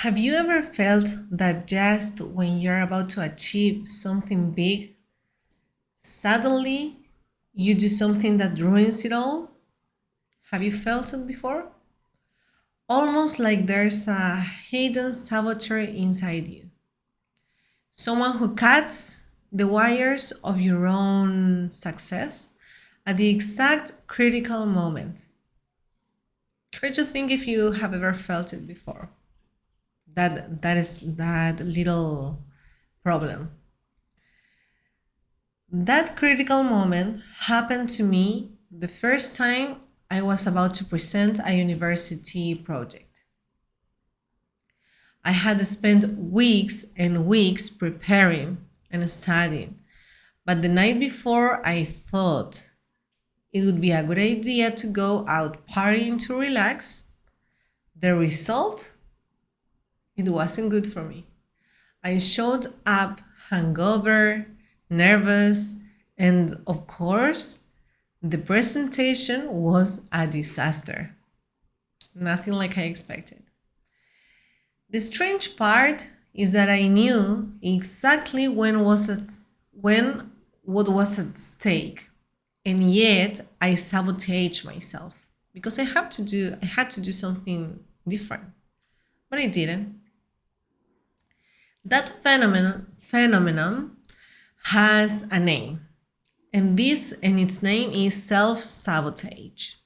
Have you ever felt that just when you're about to achieve something big, suddenly you do something that ruins it all? Have you felt it before? Almost like there's a hidden saboteur inside you. Someone who cuts the wires of your own success at the exact critical moment. Try to think if you have ever felt it before. That little problem. That critical moment happened to me the first time I was about to present a university project. I had spent weeks and weeks preparing and studying, but the night before I thought it would be a good idea to go out partying to relax. The result, it wasn't good for me. I showed up hungover, nervous, and of course, the presentation was a disaster. Nothing like I expected. The strange part is that I knew exactly when what was at stake, and yet I sabotaged myself because I had to do something different, but I didn't. That phenomenon has a name, and its name is self-sabotage.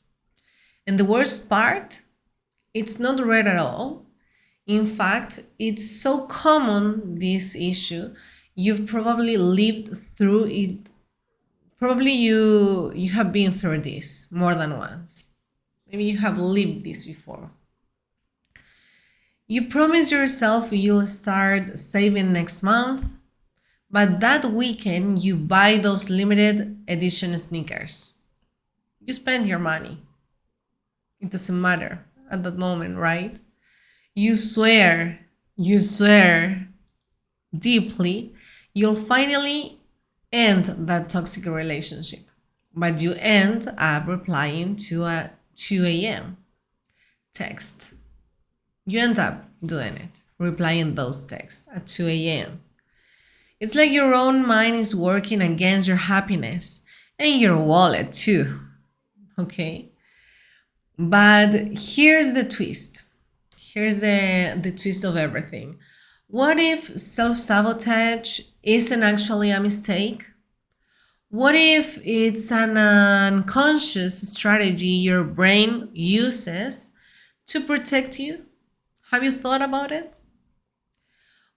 And the worst part, it's not rare at all. In fact, it's so common, this issue, you've probably lived through it. Probably you have been through this more than once. Maybe you have lived this before. You promise yourself you'll start saving next month, but that weekend you buy those limited edition sneakers. You spend your money. It doesn't matter at that moment, right? You swear deeply, you'll finally end that toxic relationship. But you end up replying to a 2 a.m. text. You end up doing it, replying those texts at 2 a.m. It's like your own mind is working against your happiness and your wallet too. Okay? But here's the twist. Here's the twist of everything. What if self-sabotage isn't actually a mistake? What if it's an unconscious strategy your brain uses to protect you? Have you thought about it?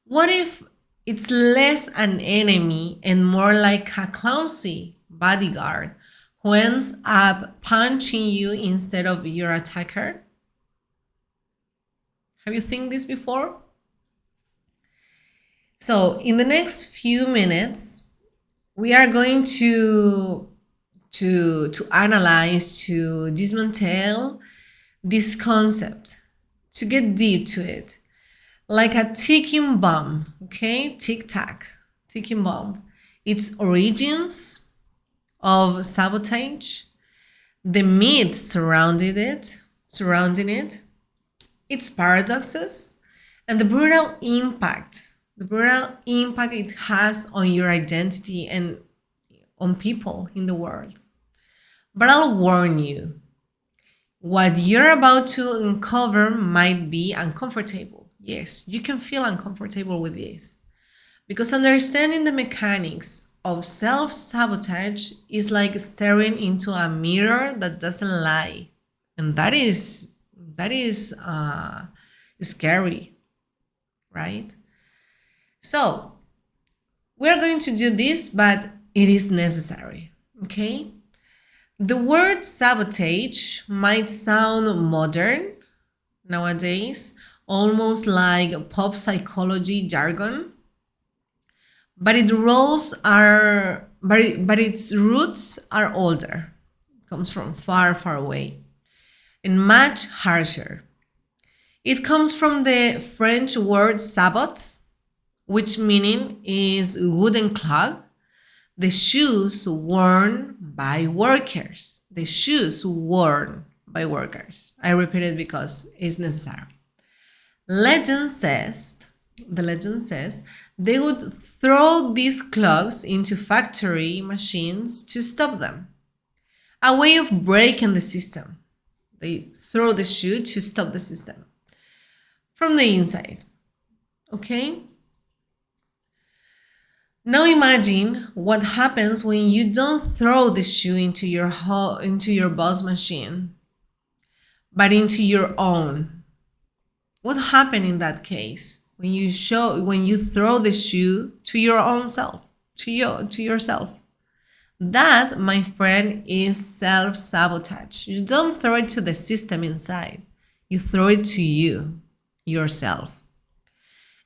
What if it's less an enemy and more like a clumsy bodyguard who ends up punching you instead of your attacker? Have you think this before? So in the next few minutes, we are going to analyze, to dismantle this concept, to get deep to it, like a ticking bomb, okay? Tick tack, ticking bomb. Its origins of sabotage, the myths surrounding it, its paradoxes, and the brutal impact it has on your identity and on people in the world. But I'll warn you, what you're about to uncover might be uncomfortable. Yes, you can feel uncomfortable with this. Because understanding the mechanics of self-sabotage is like staring into a mirror that doesn't lie. And that is scary, right? So we're going to do this, but it is necessary, okay? The word sabotage might sound modern nowadays, almost like pop psychology jargon, but its roots are older. It comes from far, far away and much harsher. It comes from the French word sabot, which meaning is wooden clog, the shoes worn by workers. The shoes worn by workers. I repeat it because it's necessary. Legend says, the legend says, they would throw these clocks into factory machines to stop them. A way of breaking the system. They throw the shoe to stop the system from the inside. Okay? Now imagine what happens when you don't throw the shoe into your boss machine, but into your own. What happened in that case when you throw the shoe to your own self, to yourself? That, my friend, is self-sabotage. You don't throw it to the system inside. You throw it to you, yourself.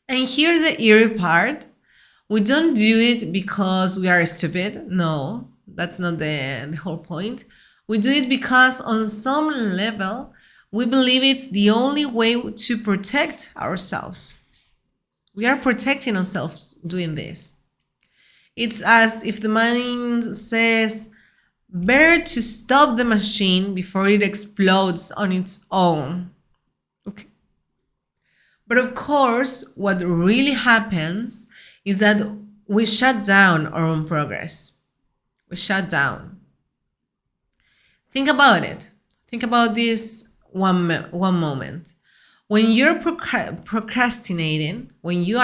And here's the eerie part. We don't do it because we are stupid. No, that's not the whole point. We do it because on some level, we believe it's the only way to protect ourselves. We are protecting ourselves doing this. It's as if the mind says, better to stop the machine before it explodes on its own. Okay. But of course, what really happens is that we shut down our own progress. We shut down. Think about it. Think about this one moment. When you're procrastinating, when you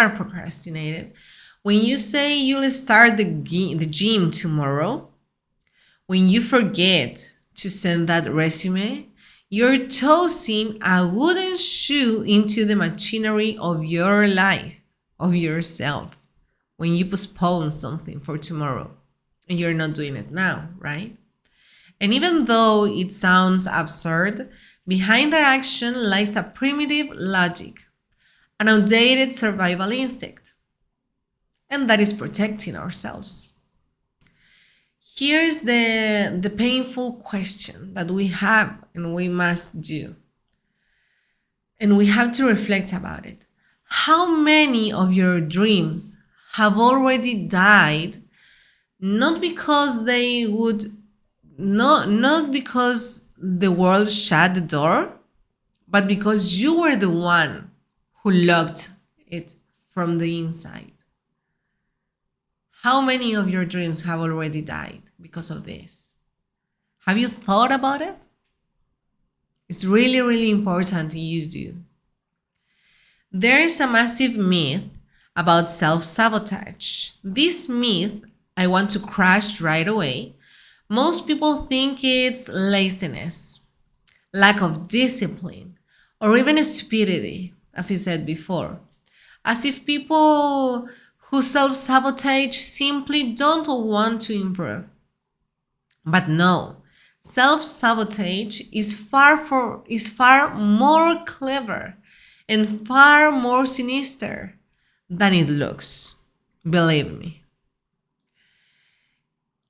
say you'll start the gym tomorrow, when you forget to send that resume, you're tossing a wooden shoe into the machinery of your life, of yourself, when you postpone something for tomorrow and you're not doing it now, right? And even though it sounds absurd, behind that action lies a primitive logic, an outdated survival instinct, and that is protecting ourselves. Here's the painful question that we have and we must do. And we have to reflect about it. How many of your dreams have already died, not because not because the world shut the door, but because you were the one who locked it from the inside? How many of your dreams have already died because of this? Have you thought about it? It's really, really important you do. There is a massive myth about self-sabotage. This myth I want to crush right away. Most people think it's laziness, lack of discipline, or even stupidity, as I said before. As if people who self-sabotage simply don't want to improve. But no, self-sabotage is far more clever and far more sinister than it looks. Believe me.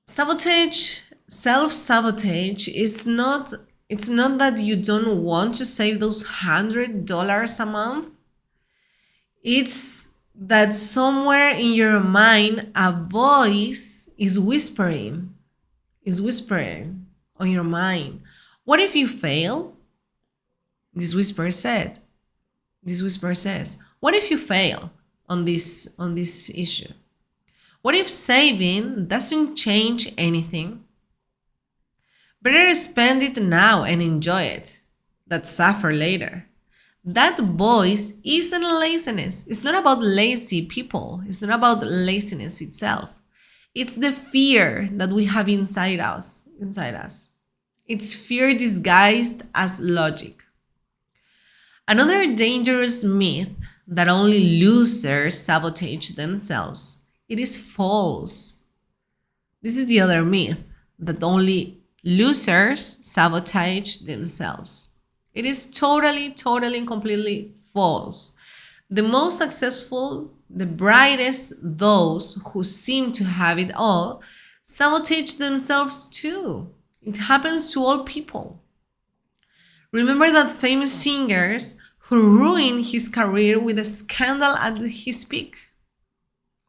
Self-sabotage it's not that you don't want to save those $100 a month. It's that somewhere in your mind a voice is whispering on your mind. What if you fail? This whisper says, what if you fail on this issue? What if saving doesn't change anything? Better spend it now and enjoy it than suffer later. That voice isn't laziness. It's not about lazy people. It's not about laziness itself. It's the fear that we have inside us. It's fear disguised as logic. Another dangerous myth that only losers sabotage themselves. It is false. This is the other myth, that only losers sabotage themselves. It is totally and completely false. The most successful, the brightest, those who seem to have it all, sabotage themselves too. It happens to all people. Remember that famous singers who ruined his career with a scandal at his peak?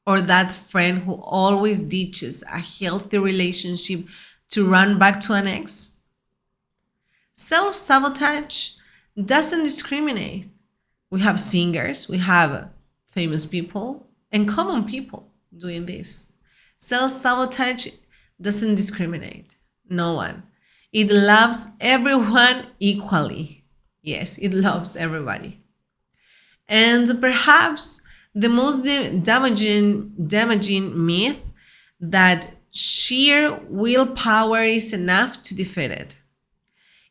Or that friend who always ditches a healthy relationship to run back to an ex? Self-sabotage doesn't discriminate. We have singers, we have famous people, and common people doing this. Self-sabotage doesn't discriminate. No one. It loves everyone equally. Yes, it loves everybody. And perhaps the most damaging myth that sheer willpower is enough to defeat it.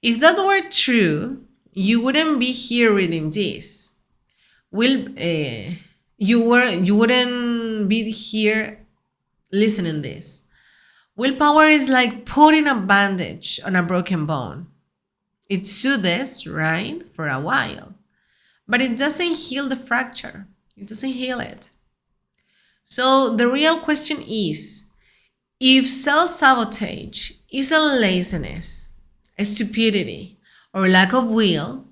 If that were true, you wouldn't be here reading this. You wouldn't be here listening this. Willpower is like putting a bandage on a broken bone. It soothes, right, for a while, but it doesn't heal the fracture. It doesn't heal it. So the real question is, if self-sabotage is a laziness, a stupidity, or lack of will,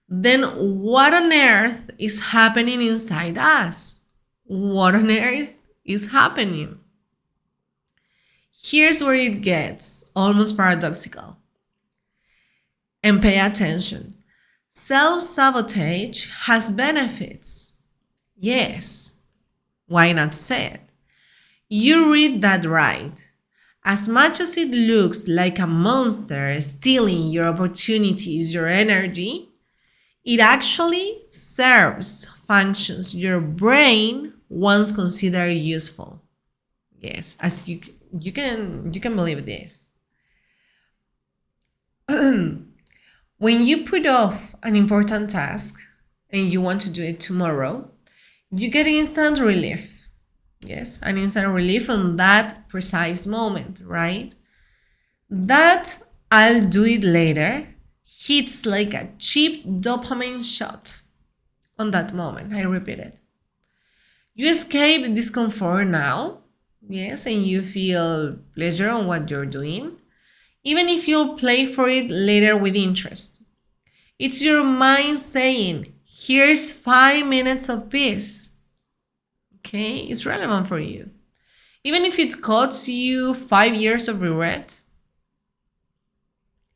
then what on earth is happening inside us? What on earth is happening? Here's where it gets almost paradoxical. And pay attention. Self-sabotage has benefits. Yes. Why not say it? You read that right. As much as it looks like a monster stealing your opportunities, your energy, it actually serves functions your brain once considered useful. Yes, as you can believe this. When you put off an important task and you want to do it tomorrow, you get instant relief. Yes, an instant relief on that precise moment, right? That I'll do it later hits like a cheap dopamine shot on that moment. I repeat it. You escape discomfort now, yes, and you feel pleasure on what you're doing, even if you'll play for it later with interest. It's your mind saying, here's 5 minutes of peace. Okay, it's relevant for you. Even if it costs you 5 years of regret,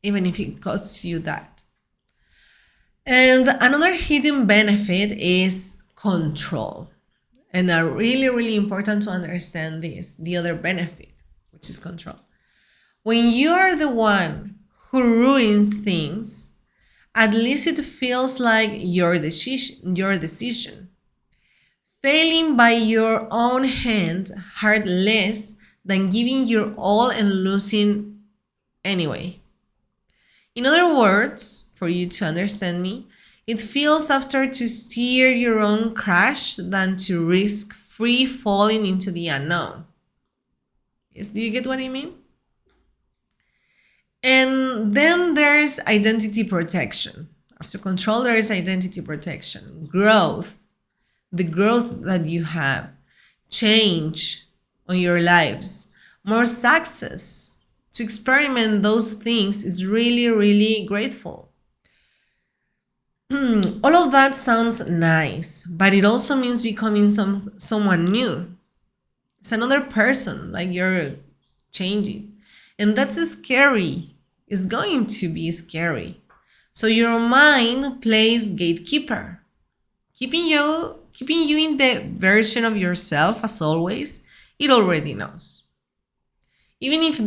even if it costs you that. And another hidden benefit is control. And are really, really important to understand this, the other benefit, which is control. When you are the one who ruins things, at least it feels like your decision. Failing by your own hand hurt less than giving your all and losing anyway. In other words, for you to understand me, it feels softer to steer your own crash than to risk free falling into the unknown. Yes, do you get what I mean? And then there's identity protection. After control, there is identity protection, growth, the growth that you have, change on your lives, more success. To experiment those things is really, really grateful. All of that sounds nice, but it also means becoming someone new. It's another person, like you're changing. And that's scary. It's going to be scary. So your mind plays gatekeeper, keeping you in the version of yourself as always it already knows. Even if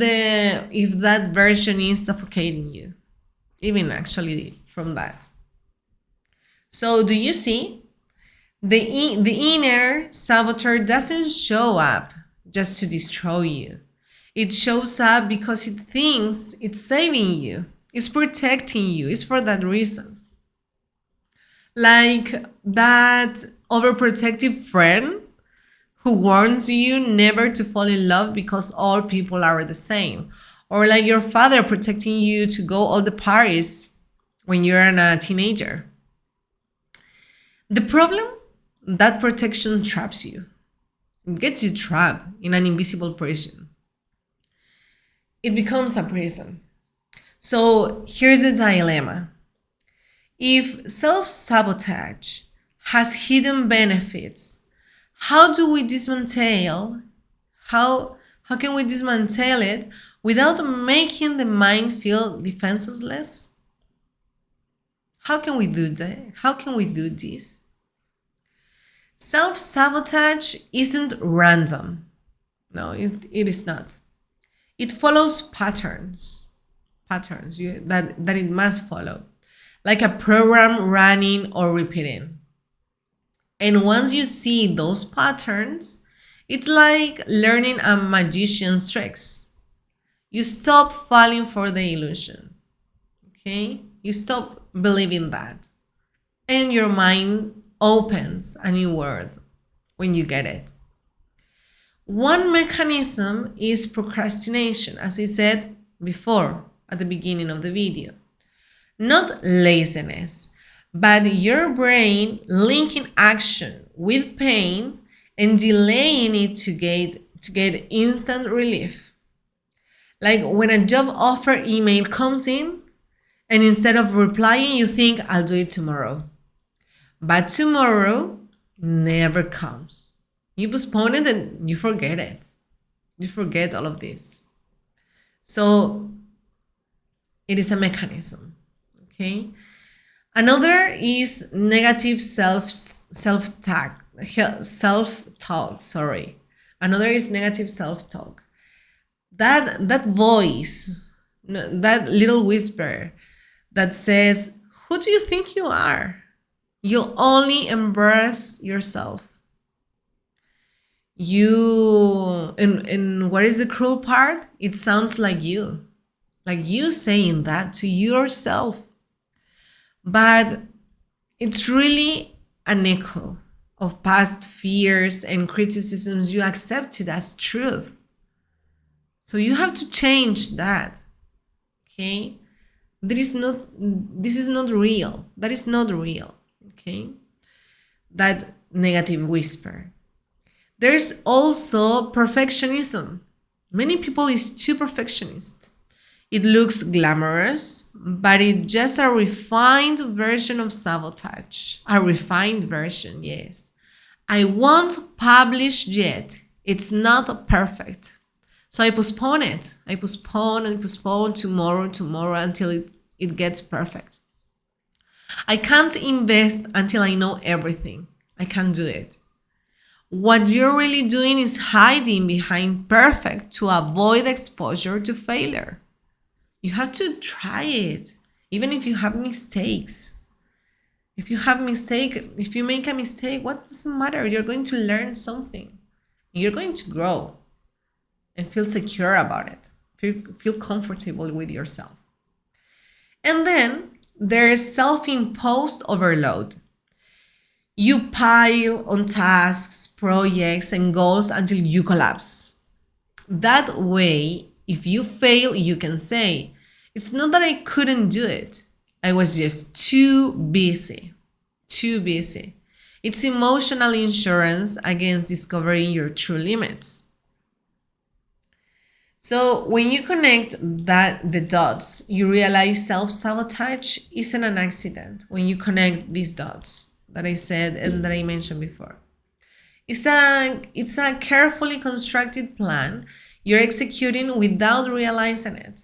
that version is suffocating you, even actually from that. So do you see? The inner saboteur doesn't show up just to destroy you. It shows up because it thinks it's saving you. It's protecting you. It's for that reason. Like that overprotective friend who warns you never to fall in love because all people are the same. Or like your father protecting you to go all the parties when you're a teenager. The problem, that protection traps you. It gets you trapped in an invisible prison. It becomes a prison. So here's the dilemma. If self-sabotage has hidden benefits, how can we dismantle it without making the mind feel defenseless? How can we do that? How can we do this? Self-sabotage isn't random. No, it is not. It follows patterns that it must follow, like a program running or repeating. And once you see those patterns, it's like learning a magician's tricks. You stop falling for the illusion. Okay? You stop believing that. And your mind opens a new world when you get it. One mechanism is procrastination, as I said before at the beginning of the video. Not laziness, but your brain linking action with pain and delaying it to get instant relief. Like when a job offer email comes in, and instead of replying, you think, I'll do it tomorrow. But tomorrow never comes. You postpone it and you forget it. You forget all of this. So it is a mechanism, okay? Another is negative self-talk. Another is negative self-talk. That voice, that little whisper that says, who do you think you are? You'll only embarrass yourself. And what is the cruel part? It sounds like you saying that to yourself. But it's really an echo of past fears and criticisms you accepted as truth. So you have to change that, okay? This is not real. That is not real, okay? That negative whisper. There's also perfectionism. Many people is too perfectionist. It looks glamorous, but it's just a refined version of sabotage. A refined version, yes. I won't publish yet. It's not perfect. So I postpone it. I postpone tomorrow until it gets perfect. I can't invest until I know everything. I can't do it. What you're really doing is hiding behind perfect to avoid exposure to failure. You have to try it, even if you have mistakes. If you make a mistake, what does it matter? You're going to learn something. You're going to grow and feel secure about it. Feel comfortable with yourself. And then there's self-imposed overload. You pile on tasks, projects, and goals until you collapse. That way, if you fail, you can say, it's not that I couldn't do it. I was just too busy. It's emotional insurance against discovering your true limits. So when you connect the dots, you realize self-sabotage isn't an accident. When you connect these dots that I said and that I mentioned before, it's a carefully constructed plan you're executing without realizing it.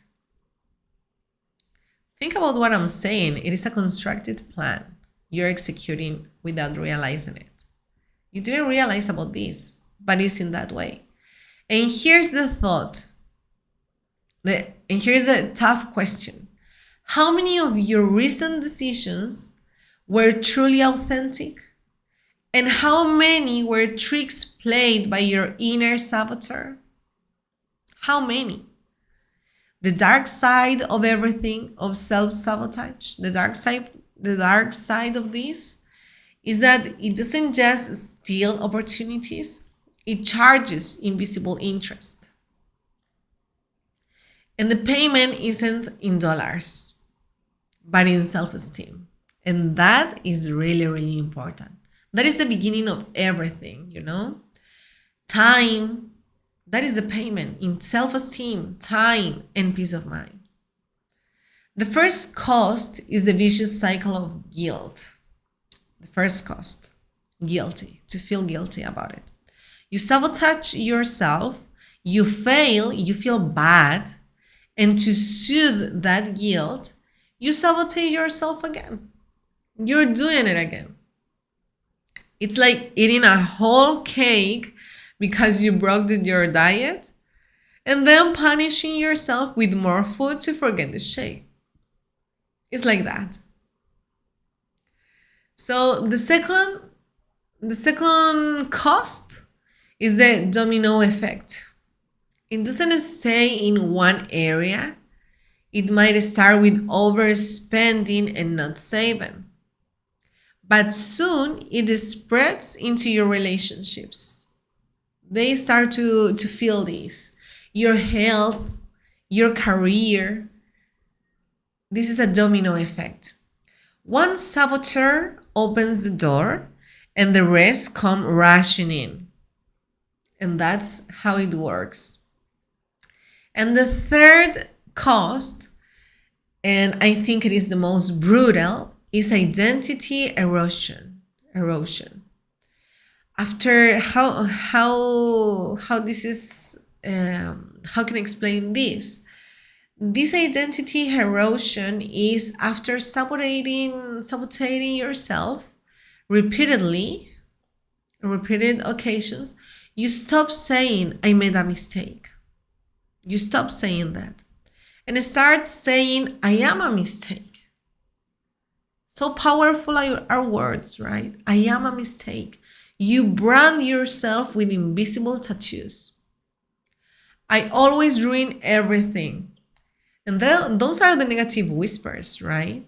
Think about what I'm saying. It is a constructed plan you're executing without realizing it. You didn't realize about this, but it's in that way. And here's the thought. And here's a tough question. How many of your recent decisions were truly authentic? And how many were tricks played by your inner saboteur? How many? The dark side of everything, of self-sabotage, the dark side of this is that it doesn't just steal opportunities, it charges invisible interest. And the payment isn't in dollars, but in self-esteem. And that is really, really important. That is the beginning of everything, Time, that is the payment in self-esteem, time, and peace of mind. The first cost is the vicious cycle of guilt. The first cost, guilty, to feel guilty about it. You sabotage yourself, you fail, you feel bad, and to soothe that guilt, you sabotage yourself again. you're doing it again. It's like eating a whole cake because you broke your diet and then punishing yourself with more food to forget the shake. It's like that. So the second cost is the domino effect. It doesn't stay in one area. It might start with overspending and not saving. But soon it spreads into your relationships. They start to feel this. Your health, your career. This is a domino effect. One saboteur opens the door and the rest come rushing in. And that's how it works. And the third cost, and I think it is the most brutal, is identity erosion. After how this is, how can I explain this? This identity erosion is after sabotaging yourself repeated occasions, you stop saying, I made a mistake. You stop saying that and start saying, I am a mistake. So powerful are words, right? I am a mistake. You brand yourself with invisible tattoos. I always ruin everything. And those are the negative whispers, right?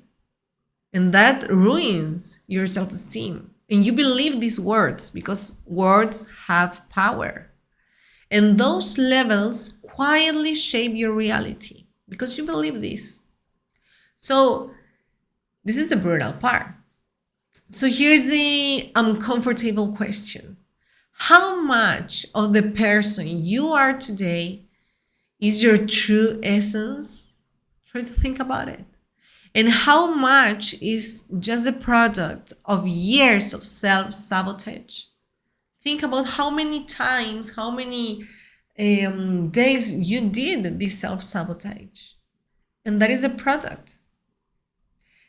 And that ruins your self-esteem. And you believe these words because words have power. And those levels quietly shape your reality because you believe this. So this is a brutal part. So here's the uncomfortable question. How much of the person you are today is your true essence? Try to think about it. And how much is just a product of years of self-sabotage? Think about how many times, how many days you did this self-sabotage. And that is a product.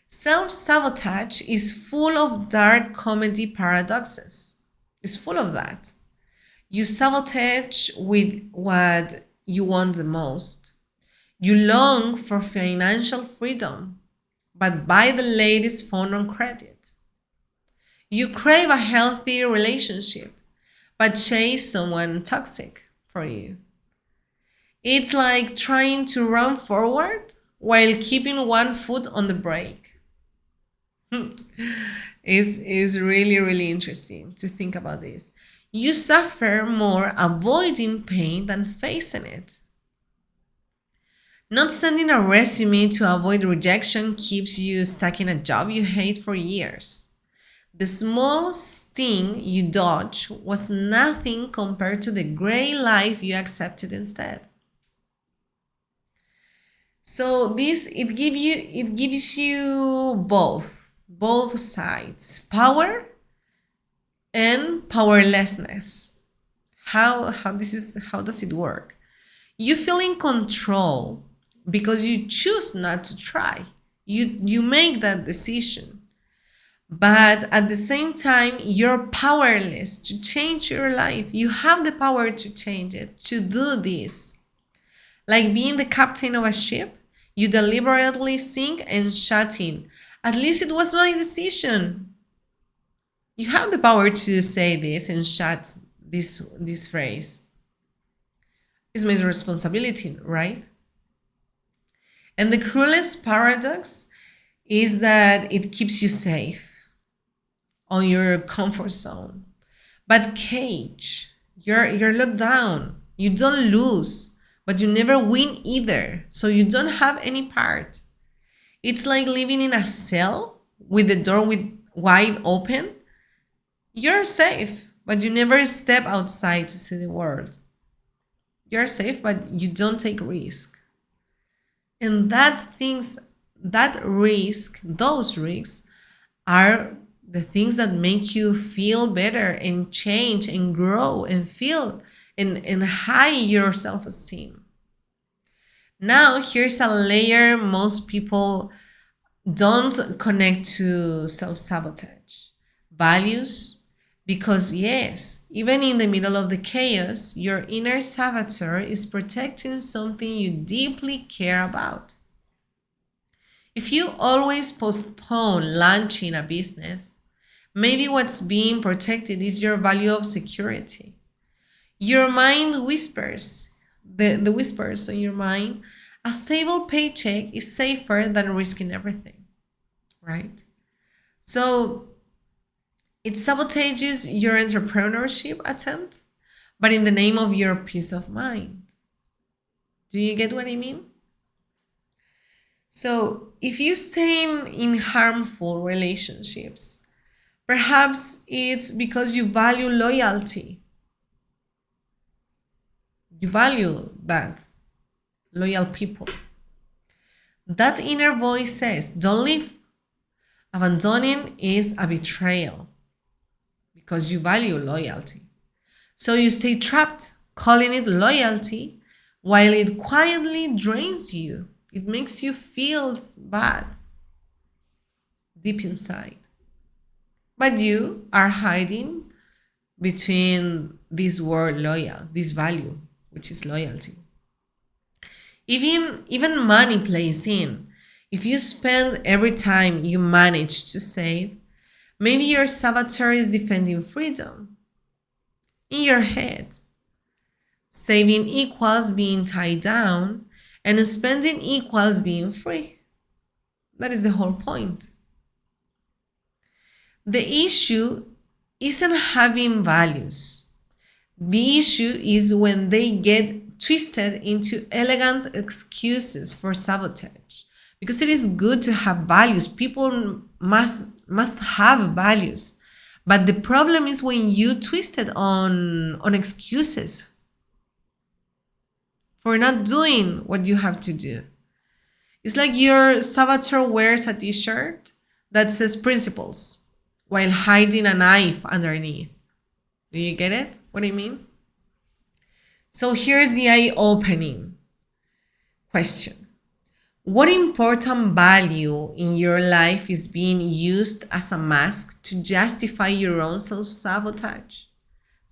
Self-sabotage is full of dark comedy paradoxes. It's full of that. You sabotage with what you want the most. You long for financial freedom, but buy the latest phone on credit. You crave a healthy relationship, but chase someone toxic for you. It's like trying to run forward while keeping one foot on the brake. Is really, really interesting to think about this. You suffer more avoiding pain than facing it. Not sending a resume to avoid rejection keeps you stuck in a job you hate for years. The small sting you dodged was nothing compared to the gray life you accepted instead. So it gives you both sides, power and powerlessness. How does it work? You feel in control because you choose not to try. You make that decision. But at the same time, you're powerless to change your life. You have the power to change it, to do this. Like being the captain of a ship, you deliberately sink and shut in. At least it was my decision. You have the power to say this and shut this phrase. It's my responsibility, right? And the cruelest paradox is that it keeps you safe on your comfort zone. But cage, you're locked down. You don't lose, but you never win either. So you don't have any part. It's like living in a cell with the door wide open. You're safe, but you never step outside to see the world. You're safe, but you don't take risk. And those risks are the things that make you feel better and change and grow and feel and high your self-esteem. Now, here's a layer most people don't connect to self-sabotage. Values, because yes, even in the middle of the chaos, your inner saboteur is protecting something you deeply care about. If you always postpone launching a business, maybe what's being protected is your value of security. Your mind whispers, the whispers in your mind, a stable paycheck is safer than risking everything, right? So it sabotages your entrepreneurship attempt, but in the name of your peace of mind. Do you get what I mean? So if you stay in harmful relationships, perhaps it's because you value loyalty. You value that, loyal people. That inner voice says, don't leave. Abandoning is a betrayal because you value loyalty. So you stay trapped, calling it loyalty, while it quietly drains you. It makes you feel bad deep inside. But you are hiding between this word loyal, this value, which is loyalty. Even money plays in. If you spend every time you manage to save, maybe your saboteur is defending freedom. In your head, saving equals being tied down, and spending equals being free. That is the whole point. The issue isn't having values. The issue is when they get twisted into elegant excuses for sabotage. Because it is good to have values. People must have values. But the problem is when you twist it on excuses for not doing what you have to do. It's like your saboteur wears a t-shirt that says principles while hiding a knife underneath. Do you get it? What I mean? So here's the eye-opening question. What important value in your life is being used as a mask to justify your own self-sabotage?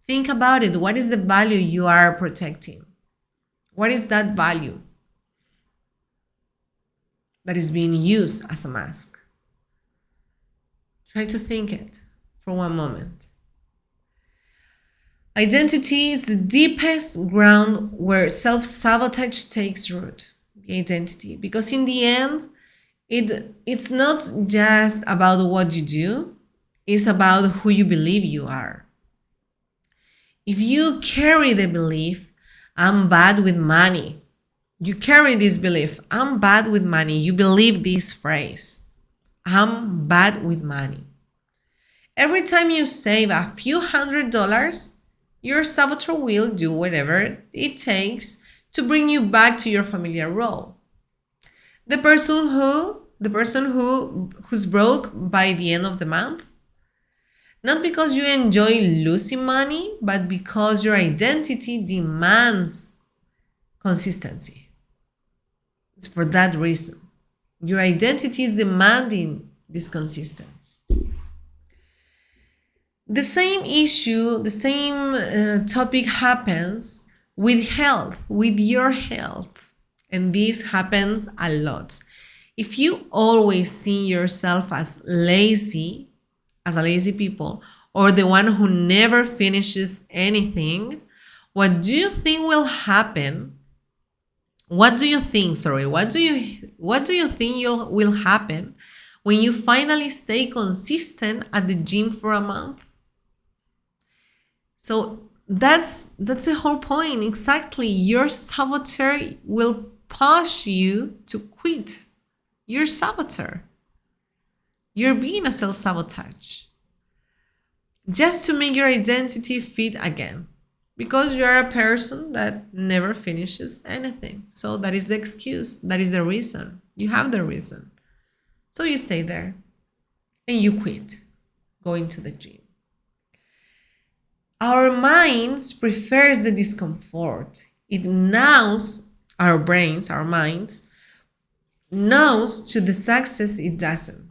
Think about it. What is the value you are protecting? What is that value that is being used as a mask? Try to think it for one moment. Identity is the deepest ground where self-sabotage takes root. The identity. Because in the end, it's not just about what you do, it's about who you believe you are. If you carry the belief, I'm bad with money, you carry this belief, I'm bad with money, you believe this phrase, I'm bad with money. Every time you save a few $100s, your saboteur will do whatever it takes to bring you back to your familiar role. The person who's broke by the end of the month, not because you enjoy losing money, but because your identity demands consistency. It's for that reason. Your identity is demanding this consistency. The same issue, the same topic happens with health, with your health. And this happens a lot. If you always see yourself as a lazy people, or the one who never finishes anything, what do you think will happen? What do you think will happen when you finally stay consistent at the gym for a month? So that's the whole point. Exactly. Your saboteur will push you to quit. Your saboteur. You're being a self-sabotage. Just to make your identity fit again. Because you're a person that never finishes anything. So that is the excuse. That is the reason. You have the reason. So you stay there. And you quit going to the gym. Our minds prefers the discomfort. It minds knows to the success it doesn't.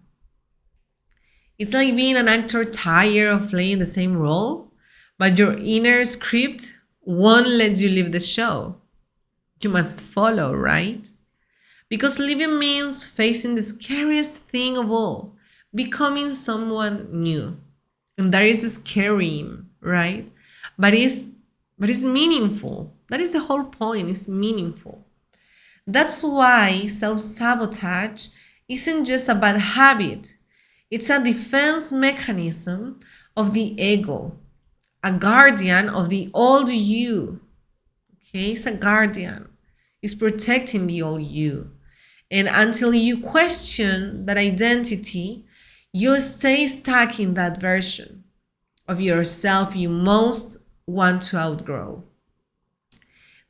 It's like being an actor tired of playing the same role, but your inner script won't let you leave the show. You must follow, right? Because living means facing the scariest thing of all, becoming someone new. And that is scary, right? But it's meaningful. That is the whole point, it's meaningful. That's why self-sabotage isn't just a bad habit. It's a defense mechanism of the ego, a guardian of the old you. Okay, it's a guardian. It's protecting the old you. And until you question that identity, you'll stay stuck in that version of yourself you most want to outgrow.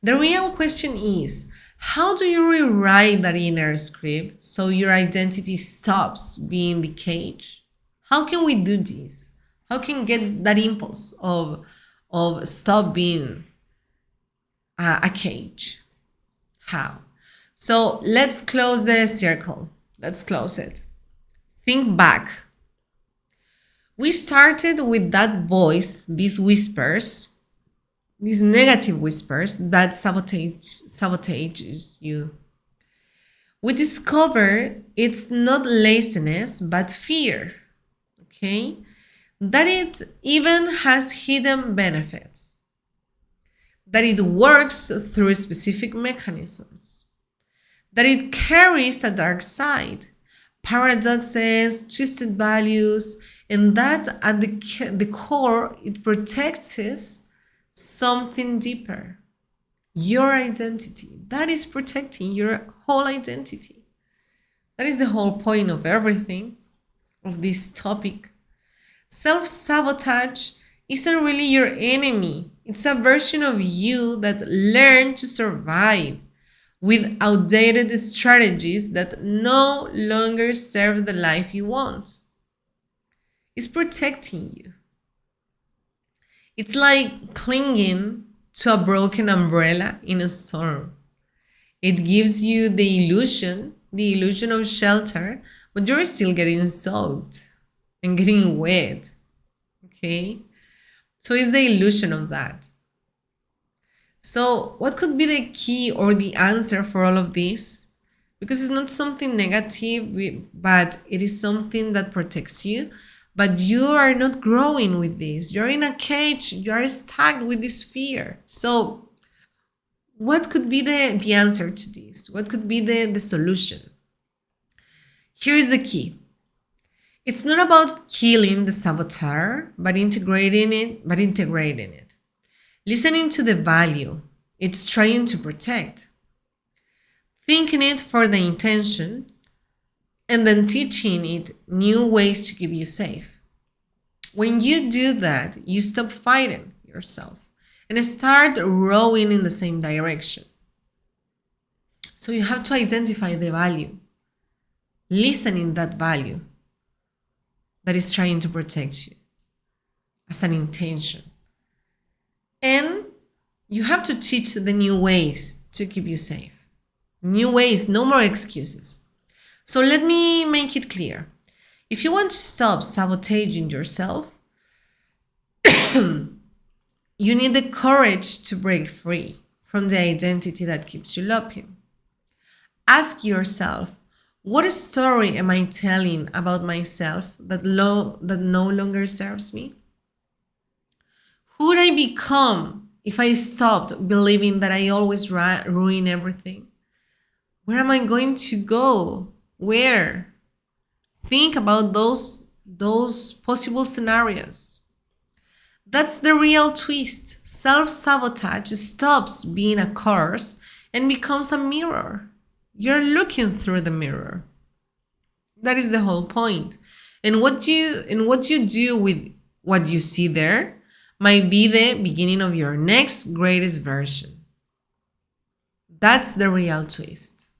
The real question is, how do you rewrite that inner script so your identity stops being the cage? How can we do this? How can we get that impulse of stop being a cage? How? So let's close the circle. Let's close it. Think back. We started with that voice, these whispers, these negative whispers that sabotages you. We discover it's not laziness, but fear. Okay? That it even has hidden benefits. That it works through specific mechanisms. That it carries a dark side, paradoxes, twisted values, and that at the core, it protects something deeper, your identity. That is protecting your whole identity. That is the whole point of everything, of this topic. Self-sabotage isn't really your enemy. It's a version of you that learned to survive with outdated strategies that no longer serve the life you want. It's protecting you. It's like clinging to a broken umbrella in a storm. It gives you the illusion of shelter, but you're still getting soaked and getting wet. Okay? So it's the illusion of that. So what could be the key or the answer for all of this? Because it's not something negative, but it is something that protects you. But you are not growing with this. You're in a cage. You are stuck with this fear. So what could be the answer to this? What could be the solution? Here is the key. It's not about killing the saboteur, but integrating it. Listening to the value it's trying to protect. Thinking it for the intention, and then teaching it new ways to keep you safe. When you do that, you stop fighting yourself and start rowing in the same direction. So you have to identify the value, listen in that value that is trying to protect you as an intention. And you have to teach the new ways to keep you safe. New ways, no more excuses. So let me make it clear. If you want to stop sabotaging yourself, you need the courage to break free from the identity that keeps you looping. Ask yourself, what story am I telling about myself that no longer serves me? Who would I become if I stopped believing that I always ruin everything? Where am I going to go? Where? Think about those possible scenarios. That's the real twist. Self-sabotage stops being a curse and becomes a mirror. You're looking through the mirror. That is the whole point. And what you do with what you see there might be the beginning of your next greatest version. That's the real twist.